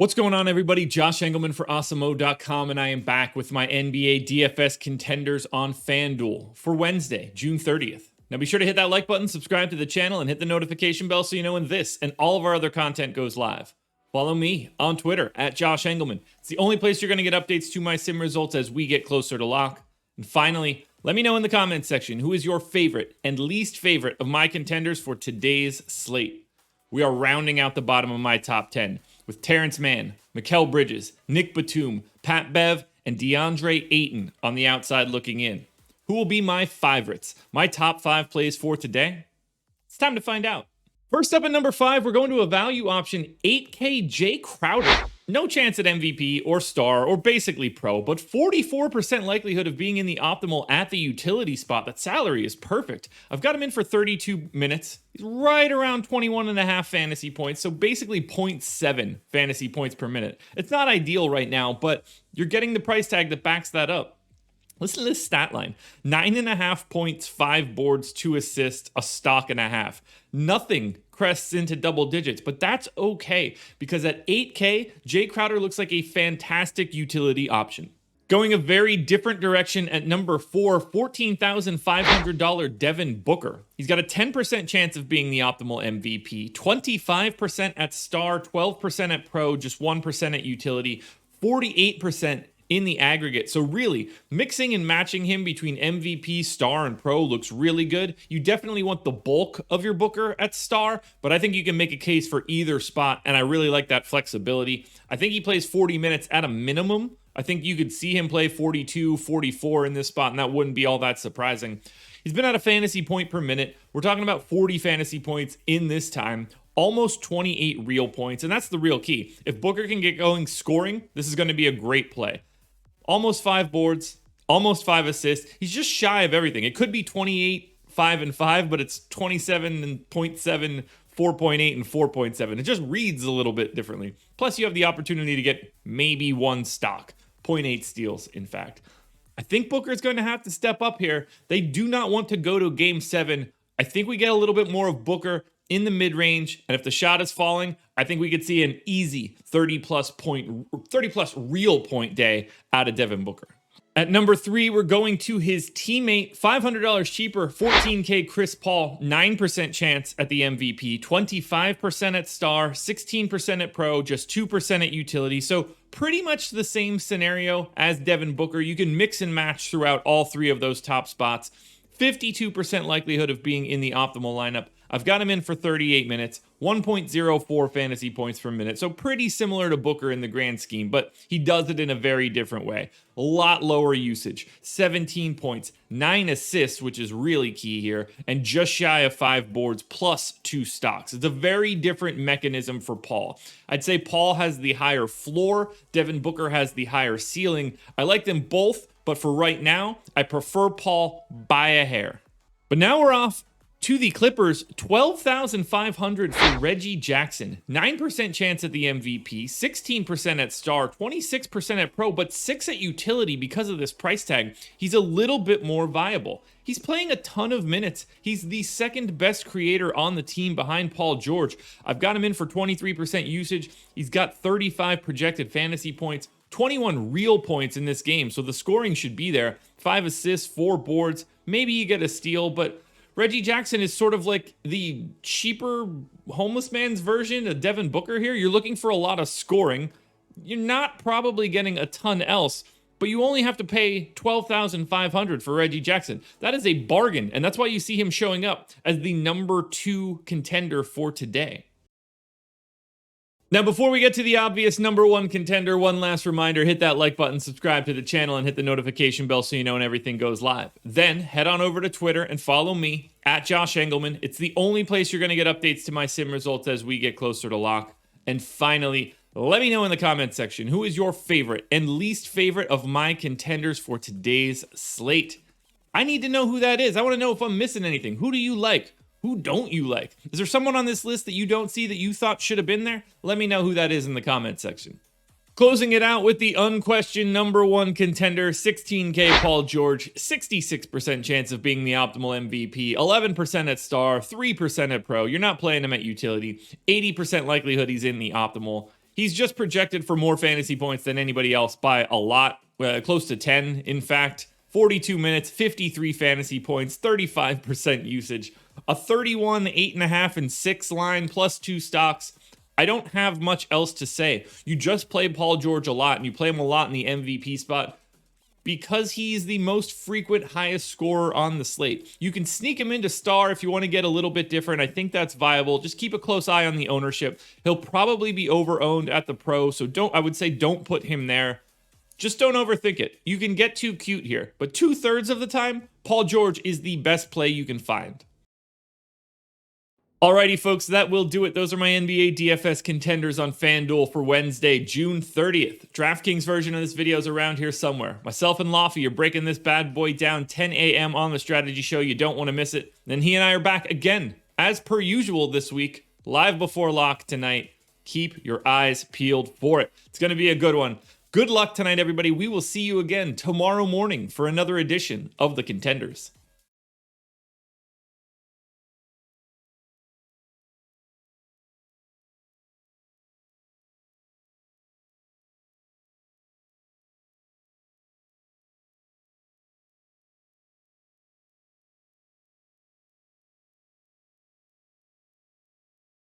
What's going on, everybody? Josh Engleman for Awesemo.com, and I am back with my NBA DFS contenders on FanDuel for Wednesday, June 30th. Now be sure to hit that like button, subscribe to the channel, and hit the notification bell so you know when this and all of our other content goes live. Follow me on Twitter at Josh Engleman. It's the only place you're going to get updates to my sim results as we get closer to lock. And finally, let me know in the comments section who is your favorite and least favorite of my contenders for today's slate. We are rounding out the bottom of my top 10 with Terrence Mann, Mikal Bridges, Nick Batum, Pat Bev, and DeAndre Ayton on the outside looking in. Who will be my favorites? My top 5 plays for today? It's time to find out. First up at number 5, we're going to a value option, 8K Jay Crowder. No chance at MVP or star or basically pro, but 44% likelihood of being in the optimal at the utility spot. That salary is perfect. I've got him in for 32 minutes. He's right around 21.5 fantasy points, so basically 0.7 fantasy points per minute. It's not ideal right now, but you're getting the price tag that backs that up. Listen to this stat line. 9.5 points, 5 boards, 2 assists, a stock and a half. Nothing crests into double digits, but that's okay because at 8K, Jay Crowder looks like a fantastic utility option. Going a very different direction at number 4, $14,500 Devin Booker. He's got a 10% chance of being the optimal MVP, 25% at star, 12% at pro, just 1% at utility, 48% in the aggregate. So really, mixing and matching him between MVP, star, and pro looks really good. You definitely want the bulk of your Booker at star, but I think you can make a case for either spot, and I really like that flexibility. I think he plays 40 minutes at a minimum. I think you could see him play 42, 44 in this spot, and that wouldn't be all that surprising. He's been at a fantasy point per minute. We're talking about 40 fantasy points in this time. Almost 28 real points, and that's the real key. If Booker can get going scoring, this is going to be a great play. Almost 5 boards, almost 5 assists. He's just shy of everything. It could be 28, 5, and 5, but it's 27 and 0.7, 4.8, and 4.7. It just reads a little bit differently. Plus, you have the opportunity to get maybe 1 stock, 0.8 steals, in fact. I think Booker is going to have to step up here. They do not want to go to Game 7. I think we get a little bit more of Booker in the mid-range, and if the shot is falling, I think we could see an easy 30-plus real point day out of Devin Booker. At number 3, we're going to his teammate, $500 cheaper, 14K Chris Paul, 9% chance at the MVP, 25% at star, 16% at pro, just 2% at utility. So pretty much the same scenario as Devin Booker. You can mix and match throughout all 3 of those top spots. 52% likelihood of being in the optimal lineup. I've got him in for 38 minutes, 1.04 fantasy points per minute, so pretty similar to Booker in the grand scheme, but he does it in a very different way. A lot lower usage, 17 points, 9 assists, which is really key here, and just shy of 5 boards plus 2 stocks. It's a very different mechanism for Paul. I'd say Paul has the higher floor, Devin Booker has the higher ceiling. I like them both, but for right now, I prefer Paul by a hair. But now we're off to the Clippers, $12,500 for Reggie Jackson. 9% chance at the MVP, 16% at star, 26% at pro, but 6 at utility because of this price tag. He's a little bit more viable. He's playing a ton of minutes. He's the second best creator on the team behind Paul George. I've got him in for 23% usage. He's got 35 projected fantasy points, 21 real points in this game, so the scoring should be there. 5 assists, 4 boards, maybe you get a steal, but Reggie Jackson is sort of like the cheaper homeless man's version of Devin Booker here. You're looking for a lot of scoring. You're not probably getting a ton else, but you only have to pay $12,500 for Reggie Jackson. That is a bargain, and that's why you see him showing up as the number 2 contender for today. Now, before we get to the obvious number 1 contender, one last reminder, hit that like button, subscribe to the channel, and hit the notification bell so you know when everything goes live. Then, head on over to Twitter and follow me, at Josh Engleman. It's the only place you're going to get updates to my sim results as we get closer to lock. And finally, let me know in the comments section, who is your favorite and least favorite of my contenders for today's slate? I need to know who that is. I want to know if I'm missing anything. Who do you like? Who don't you like? Is there someone on this list that you don't see that you thought should have been there? Let me know who that is in the comment section. Closing it out with the unquestioned number 1 contender, 16K Paul George, 66% chance of being the optimal MVP, 11% at star, 3% at pro. You're not playing him at utility, 80% likelihood he's in the optimal. He's just projected for more fantasy points than anybody else by a lot, close to 10, in fact. 42 minutes, 53 fantasy points, 35% usage, a 31, 8.5, and 6 line, plus 2 stocks. I don't have much else to say. You just play Paul George a lot, and you play him a lot in the MVP spot because he's the most frequent highest scorer on the slate. You can sneak him into star if you want to get a little bit different. I think that's viable. Just keep a close eye on the ownership. He'll probably be over-owned at the pro, so I would say don't put him there. Just don't overthink it. You can get too cute here, but 2/3 of the time, Paul George is the best play you can find. Alrighty, folks, that will do it. Those are my NBA DFS contenders on FanDuel for Wednesday, June 30th. DraftKings version of this video is around here somewhere. Myself and Lofty are breaking this bad boy down 10 a.m. on the strategy show. You don't want to miss it. Then he and I are back again, as per usual this week, live before lock tonight. Keep your eyes peeled for it. It's going to be a good one. Good luck tonight, everybody. We will see you again tomorrow morning for another edition of the Contenders.